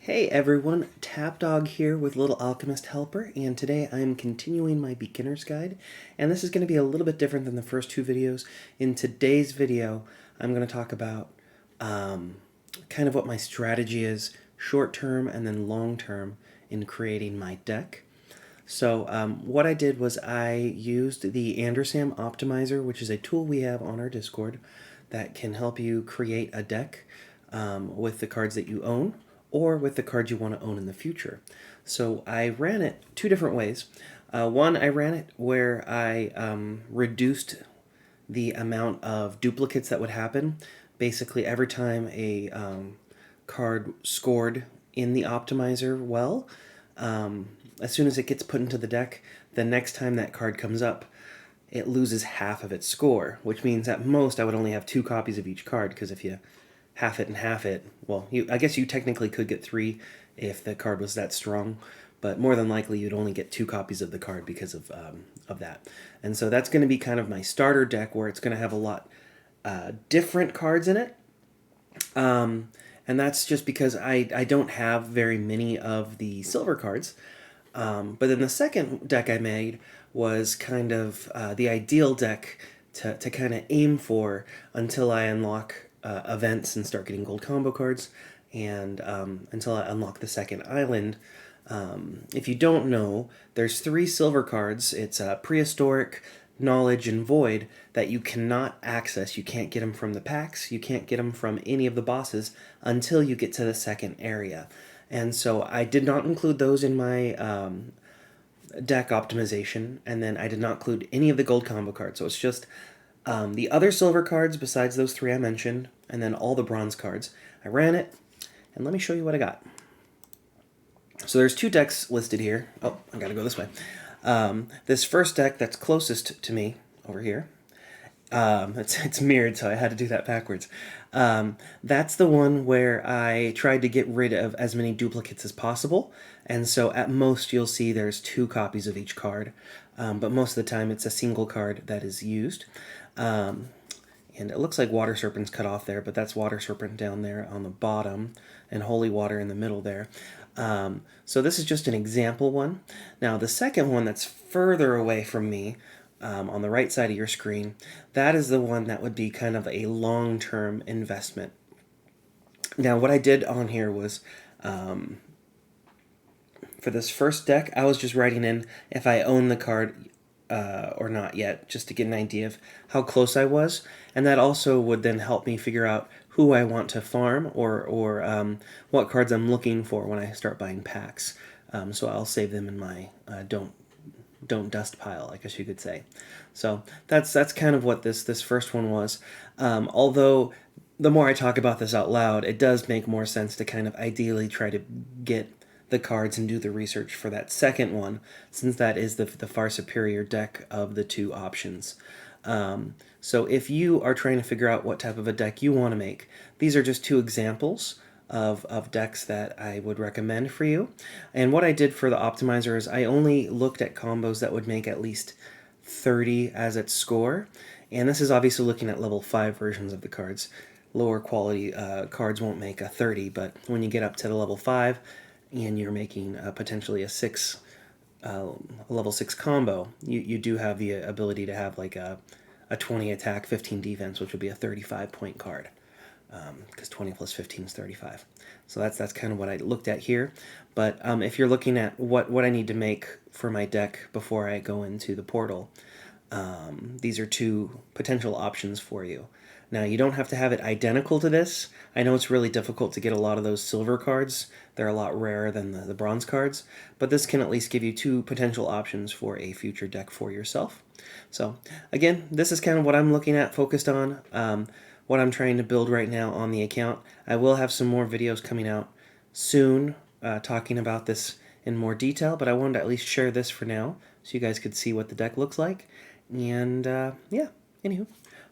Hey everyone, Tapdog here with Little Alchemist Helper, and today I'm continuing my beginner's guide, and this is going to be a little bit different than the first two videos. In today's video, I'm going to talk about kind of what my strategy is, short term and then long term, in creating my deck. So what I did was I used the Andersam Optimizer, which is a tool we have on our Discord that can help you create a deck with the cards that you own or with the cards you want to own in the future. So I ran it two different ways. One, I ran it where I reduced the amount of duplicates that would happen. Basically, every time a card scored in the optimizer well, as soon as it gets put into the deck, the next time that card comes up, it loses half of its score, which means at most I would only have 2 copies of each card, because if you half it and half it, well, I guess you technically could get 3 if the card was that strong, but more than likely you'd only get 2 copies of the card because of that. And so that's going to be kind of my starter deck, where it's going to have a lot different cards in it. And that's just because I don't have very many of the silver cards. But then the second deck I made was kind of the ideal deck to kind of aim for until I unlock events and start getting gold combo cards, and until I unlock the second island. If you don't know, there's 3 silver cards. It's Prehistoric, Knowledge, and Void that you cannot access. You can't get them from the packs. You can't get them from any of the bosses until you get to the second area. And so I did not include those in my deck optimization, and then I did not include any of the gold combo cards. So it's just the other silver cards besides those 3 I mentioned, and then all the bronze cards. I ran it, and let me show you what I got. So there's 2 decks listed here. Oh, I gotta go this way. This first deck that's closest to me, over here, it's mirrored, so I had to do that backwards. That's the one where I tried to get rid of as many duplicates as possible, and so at most you'll see there's 2 copies of each card, but most of the time it's a single card that is used. And it looks like Water Serpent's cut off there, but that's Water Serpent down there on the bottom, and Holy Water in the middle there. So this is just an example one. Now the second one that's further away from me, on the right side of your screen, that is the one that would be kind of a long-term investment. Now what I did on here was, for this first deck, I was just writing in if I own the card or not yet, just to get an idea of how close I was, and that also would then help me figure out who I want to farm, or what cards I'm looking for when I start buying packs. So I'll save them in my don't dust pile, I guess you could say. So that's kind of what this first one was. Although the more I talk about this out loud, it does make more sense to kind of ideally try to get the cards and do the research for that second one, since that is the far superior deck of the 2 options. So if you are trying to figure out what type of a deck you want to make, these are just 2 examples of decks that I would recommend for you. And what I did for the optimizer is I only looked at combos that would make at least 30 as its score, and this is obviously looking at level 5 versions of the cards. Lower quality cards won't make a 30, but when you get up to the level 5 and you're making potentially a level 6 combo, you do have the ability to have like a 20 attack, 15 defense, which would be a 35-point card, because 20 plus 15 is 35. So that's kind of what I looked at here. But if you're looking at what I need to make for my deck before I go into the portal, these are 2 potential options for you. Now, you don't have to have it identical to this. I know it's really difficult to get a lot of those silver cards. They're a lot rarer than the bronze cards, but this can at least give you 2 potential options for a future deck for yourself. So again, this is kind of what I'm looking at, focused on, what I'm trying to build right now on the account. I will have some more videos coming out soon talking about this in more detail, but I wanted to at least share this for now so you guys could see what the deck looks like. And yeah, anywho,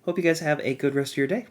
hope you guys have a good rest of your day.